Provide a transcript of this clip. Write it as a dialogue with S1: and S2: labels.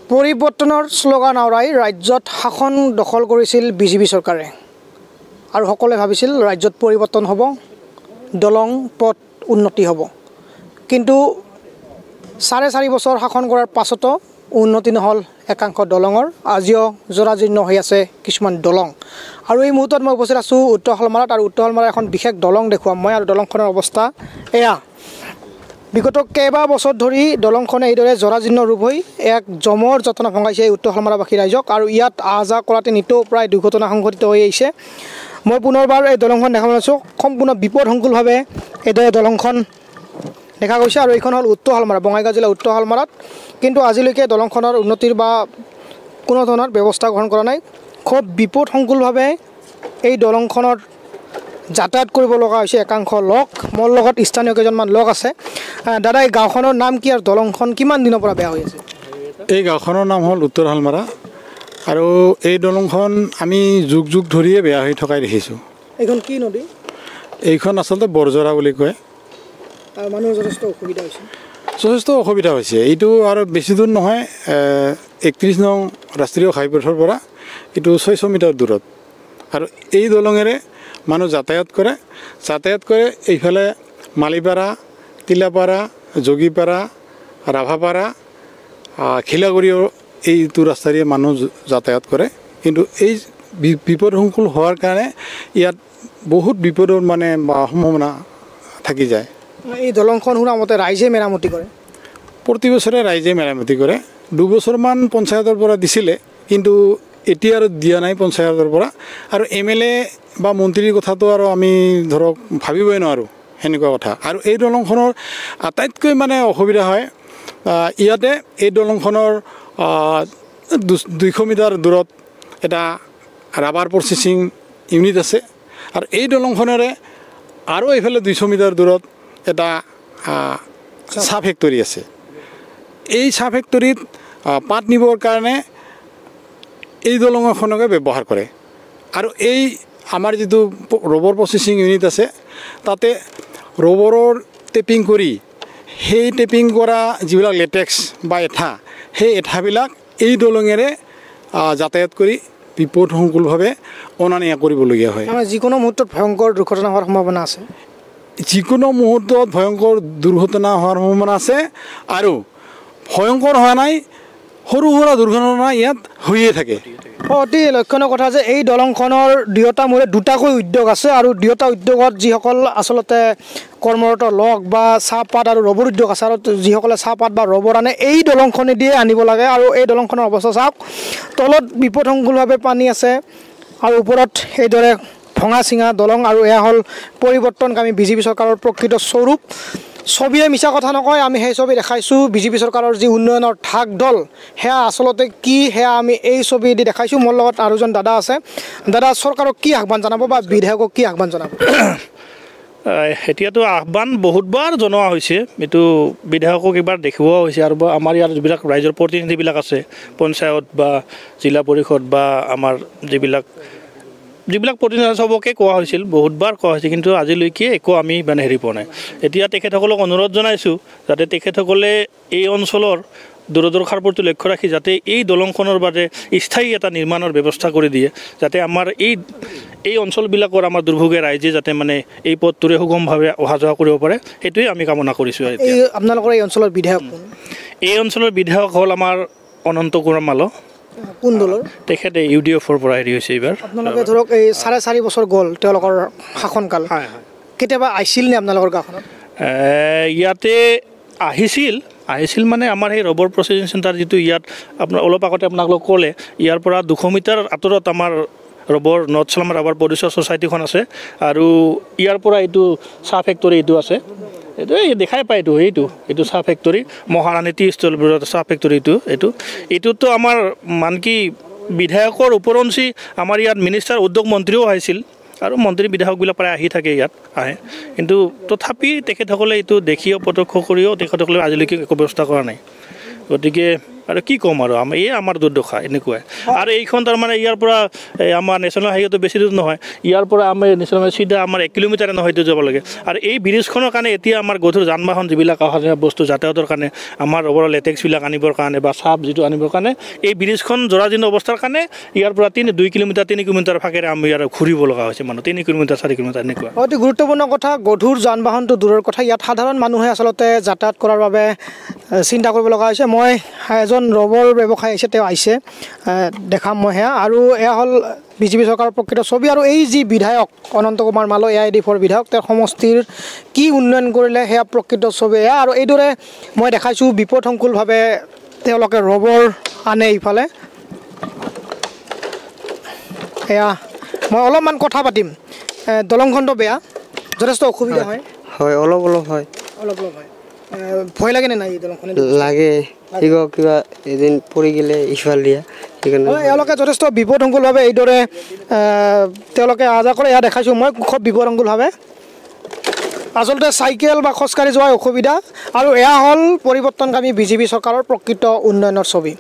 S1: পৰিৱৰ্তনৰ শ্লোগান আওৰাই ৰাজ্যত শাসন দখল কৰিছিল বিজেপি চৰকাৰে আৰু সকলোৱে ভাবিছিল ৰাজ্যত পৰিৱৰ্তন হ'ব, দলং পথ উন্নতি হ'ব। কিন্তু 4.5 বছৰ শাসন কৰাৰ পাছতো উন্নতি নহ'ল একাংশ দলঙৰ। আজিও জৰাজীৰ্ণ হৈ আছে কিছুমান দলং। আৰু এই মুহূৰ্তত মই উপস্থিত আছোঁ উত্তৰ শালমাৰাত, আৰু উত্তৰ শালমাৰাৰ এখন বিশেষ দলং দেখুৱাম মই। আৰু দলংখনৰ অৱস্থা এয়া। বিগত কেইবা বছৰ ধৰি দলংখনে এইদৰে জৰাজীৰ্ণ ৰূপ হৈ এক জমৰ যতনা ভঙাইছে এই উত্তৰ শালমাৰাবাসী ৰাইজক। আৰু ইয়াত আহ যাহ কৰাতে নিতৌ প্ৰায় দুৰ্ঘটনা সংঘটিত হৈ আহিছে। মই পুনৰবাৰ এই দলংখন দেখা পাইছোঁ। সম্পূৰ্ণ বিপদসংকুলভাৱে এইদৰে দলংখন দেখা গৈছে। আৰু এইখন হ'ল উত্তৰ শালমাৰা, বঙাইগাঁও জিলাৰ উত্তৰ শালমাৰাত। কিন্তু আজিলৈকে দলংখনৰ উন্নতিৰ বা কোনো ধৰণৰ ব্যৱস্থা গ্ৰহণ কৰা নাই। খুব বিপদসংকুলভাৱে এই দলংখনৰ যাতায়াত কৰিব লগা হৈছে একাংশ লোক। মোৰ লগত স্থানীয় কেইজনমান লোক আছে। দাদা, এই গাঁওখনৰ নাম কি আৰু দলংখন কিমান দিনৰ পৰা বেয়া হৈ আছে?
S2: এই গাঁওখনৰ নাম হ'ল উত্তৰ শালমাৰা, আৰু এই দলংখন আমি যুগ যুগ ধৰিয়ে বেয়া হৈ থকাই দেখিছোঁ।
S1: এইখন কি নদী?
S2: এইখন আচলতে বৰজৰা বুলি কয়।
S1: আৰু মানুহৰ যথেষ্ট অসুবিধা হৈছে।
S2: যথেষ্ট অসুবিধা হৈছে। এইটো আৰু বেছি দূৰ নহয়, 31 নং ৰাষ্ট্ৰীয় ঘাইপথৰ পৰা এইটো 600 মিটাৰ দূৰত। আৰু এই দলঙেৰে মানুহ যাতায়াত কৰে। এইফালে মালিপাৰা, তিলাপাৰা, যোগীপাৰা, ৰাভাপাৰা, খিলাগুৰিও এইটো ৰাস্তাৰে মানুহ যাতায়াত কৰে। কিন্তু এই বিপদসংকুল হোৱাৰ কাৰণে ইয়াত বহুত বিপদৰ সম্ভাৱনা থাকি যায়।
S1: এই দলংখন শুনামতে ৰাইজে মেৰামতি কৰে।
S2: প্ৰতি বছৰে ৰাইজে মেৰামতি কৰে। 2 বছৰমান পঞ্চায়তৰ পৰা দিছিলে, কিন্তু এতিয়া আৰু দিয়া নাই পঞ্চায়তৰ পৰা। আৰু MLA বা মন্ত্ৰীৰ কথাটো আৰু আমি ধৰক ভাবিবই নোৱাৰোঁ সেনেকুৱা কথা। আৰু এই দলংখনৰ আটাইতকৈ অসুবিধা হয় ইয়াতে। এই দলংখনৰ 200 মিটাৰ দূৰত এটা ৰাবাৰ প্ৰচেছিং ইউনিট আছে। আৰু এই দলংখনেৰে আৰু এইফালে 200 মিটাৰ দূৰত এটা চাহ ফেক্টৰী আছে। এই চাহ ফেক্টৰীত পাত নিবৰ কাৰণে এই দলংখনকে ব্যৱহাৰ কৰে। আৰু এই আমাৰ যিটো ৰবৰ প্ৰচেছিং ইউনিট আছে, তাতে ৰবৰৰ টেপিং কৰি সেই টেপিং কৰা যিবিলাক লেটেক্স বা এঠা, সেই এঠাবিলাক এই দলঙেৰে যাতায়াত কৰি বিপদসংকুলভাৱে অনা নিয়া কৰিবলগীয়া হয়।
S1: যিকোনো মুহূৰ্তত ভয়ংকৰ দুৰ্ঘটনা হোৱাৰ সম্ভাৱনা আছে।
S2: যিকোনো মুহূৰ্তত ভয়ংকৰ দুৰ্ঘটনা হোৱাৰ সম্ভাৱনা আছে। আৰু ভয়ংকৰ হোৱা নাই, সৰু সুৰা দুৰ্ঘটনা ইয়াত হৈয়ে থাকে।
S1: অতি লক্ষণীয় কথা যে এই দলংখনৰ দুয়োটা মূৰে দুটাকৈ উদ্যোগ আছে। আৰু দুয়োটা উদ্যোগত যিসকল আচলতে কৰ্মৰত লোক বা চাহপাত আৰু ৰবৰ উদ্যোগ আছে, আৰু যিসকলে চাহপাত বা ৰবৰ আনে এই দলংখনেদিয়ে আনিব লাগে। আৰু এই দলংখনৰ অৱস্থা চাওক, তলত বিপদসংকুলভাৱে পানী আছে আৰু ওপৰত এইদৰে ভঙা চিঙা দলং। আৰু এয়া হ'ল পৰিৱৰ্তনকামী বিজেপি চৰকাৰৰ প্ৰকৃত স্বৰূপ। ছবিয়ে মিছা কথা নকয়। আমি সেই ছবি দেখাইছোঁ। বিজেপি চৰকাৰৰ যি উন্নয়নৰ ঢাক ঢোল, সেয়া আচলতে কি, সেয়া আমি এই ছবি দি দেখাইছোঁ। মোৰ লগত আৰু এজন দাদা আছে। দাদা, চৰকাৰক কি আহ্বান জনাব বা বিধায়কক কি আহ্বান জনাব?
S3: এতিয়াতো আহ্বান বহুতবাৰ জনোৱা হৈছে। এইটো বিধায়কক এইবাৰ দেখুওৱা হৈছে। আৰু আমাৰ ইয়াৰ যিবিলাক ৰাইজৰ প্ৰতিনিধিবিলাক আছে, পঞ্চায়ত বা জিলা পৰিষদ বা আমাৰ যিবিলাক প্ৰতিনিধি চবকে কোৱা হৈছিল, বহুতবাৰ কোৱা হৈছে, কিন্তু আজিলৈকে একো আমি হেৰি পোৱা নাই। এতিয়া তেখেতসকলক অনুৰোধ জনাইছোঁ যাতে তেখেতসকলে এই অঞ্চলৰ দূৰদৰ্শাৰ প্ৰতি লক্ষ্য ৰাখি যাতে এই দলংখনৰ বাবে স্থায়ী এটা নিৰ্মাণৰ ব্যৱস্থা কৰি দিয়ে, যাতে আমাৰ এই অঞ্চলবিলাকৰ আমাৰ দুৰ্ভোগীয়া ৰাইজে যাতে এই পথটোৰে সুগমভাৱে অহা যোৱা কৰিব পাৰে, সেইটোৱে আমি কামনা কৰিছোঁ।
S1: আপোনালোকৰ এই অঞ্চলৰ বিধায়ক?
S3: এই অঞ্চলৰ বিধায়ক হ'ল আমাৰ অনন্ত কুমাৰ মাল।
S1: কোন দলৰ?
S3: তেখেতে UDF-ৰ পৰা হেৰি হৈছে এইবাৰ।
S1: আপোনালোকে ধৰক এই 4.5 বছৰ গ'ল তেওঁলোকৰ শাসনকাল। কেতিয়াবা আহিছিল নে আপোনালোকৰ গাঁওখনত?
S3: ইয়াতে আহিছিল আমাৰ সেই ৰবৰ প্ৰচেছিং চেণ্টাৰ যিটো ইয়াত আপোনাৰ অলপ আগতে আপোনালোকক ক'লে, ইয়াৰ পৰা 200 মিটাৰ আঁতৰত আমাৰ ৰবৰ নৰ্থ চালমাৰ ৰাবাৰ প্ৰডিউচাৰ ছ'চাইটিখন আছে। আৰু ইয়াৰ পৰা এইটো চাহ ফেক্টৰী এইটো আছে, এইটো দেখাই পায়। এইটো চাহ ফেক্টৰী, মহাৰাণী টি ষ্টল চাহ ফেক্টৰী। এইটোতো আমাৰ কি বিধায়কৰ ওপৰঞ্চি আমাৰ ইয়াত মিনিষ্টাৰ উদ্যোগ মন্ত্ৰীও আহিছিল, আৰু মন্ত্ৰী বিধায়কবিলাক প্ৰায় আহি থাকে, ইয়াত আহে। কিন্তু তথাপি তেখেতসকলে এইটো দেখিও প্ৰত্যক্ষ কৰিও তেখেতসকলে আজিলৈকে একো ব্যৱস্থা কৰা নাই। গতিকে আৰু কি ক'ম আৰু আমাৰ দুৰ্দশা এনেকুৱাই আৰু এইখন তাৰমানে ইয়াৰ পৰা আমাৰ নেশ্যনেল হাইৱেটো বেছি দূৰ নহয় ইয়াৰ পৰা আমাৰ নেশ্যনেল হাইৱে চিধা আমাৰ 1 কিলোমিটাৰ নহয়তো যাব লাগে আৰু এই ব্ৰিজখনৰ কাৰণে এতিয়া আমাৰ গধুৰ যান বাহন যিবিলাক অহা যোৱা বস্তু যাতায়াতৰ কাৰণে আমাৰ ওপৰৰ লেটেক্সবিলাক আনিবৰ কাৰণে বা চাপ যিটো আনিবৰ কাৰণে এই ব্ৰিজখন জৰাজীৰ্ণ অৱস্থাৰ কাৰণে ইয়াৰ পৰা 2 কিলোমিটাৰ 3 কিলোমিটাৰ ফাকেৰে আমি ইয়াৰ ঘূৰিব লগা হৈছে মানুহ 3 কিলোমিটাৰ 4 কিলোমিটাৰ এনেকুৱা
S1: অতি গুৰুত্বপূৰ্ণ কথা গধুৰ যান বাহনটো দূৰৰ কথা ইয়াত সাধাৰণ মানুহে আচলতে যাতায়াত কৰাৰ বাবে চিন্তা কৰিব লগা হৈছে মই এজন ৰবৰ ব্যৱসায়ী আহিছে তেওঁ আহিছে দেখাম মই সেয়া আৰু এয়া হ'ল বিজেপি চৰকাৰৰ প্ৰকৃত ছবি আৰু এই যি বিধায়ক অনন্ত কুমাৰ মালো AIDFৰ বিধায়ক তেওঁৰ সমষ্টিৰ কি উন্নয়ন কৰিলে সেয়া প্ৰকৃত ছবি এয়া আৰু এইদৰে মই দেখাইছোঁ বিপদসংকুলভাৱে তেওঁলোকে ৰবৰ আনে ইফালে এয়া মই অলপমান কথা পাতিম দলংখনটো বেয়া যথেষ্ট অসুবিধা হয়
S4: হয় অলপ হয়
S1: ভয় লাগেনে নাই এই দলংখনে
S4: লাগে কিবা এদিন পৰি গ'লে ইফাল দিয়া সেইকাৰণে
S1: এওঁলোকে যথেষ্ট বিপদসংকুলভাৱে এইদৰে তেওঁলোকে অহা যোৱা কৰে এয়া দেখাইছোঁ মই খুব বিপদসংকুলভাৱে আচলতে চাইকেল বা খোজকাঢ়ি যোৱাৰ অসুবিধা আৰু এয়া হ'ল পৰিৱৰ্তনকামী বিজেপি চৰকাৰৰ প্ৰকৃত উন্নয়নৰ ছবি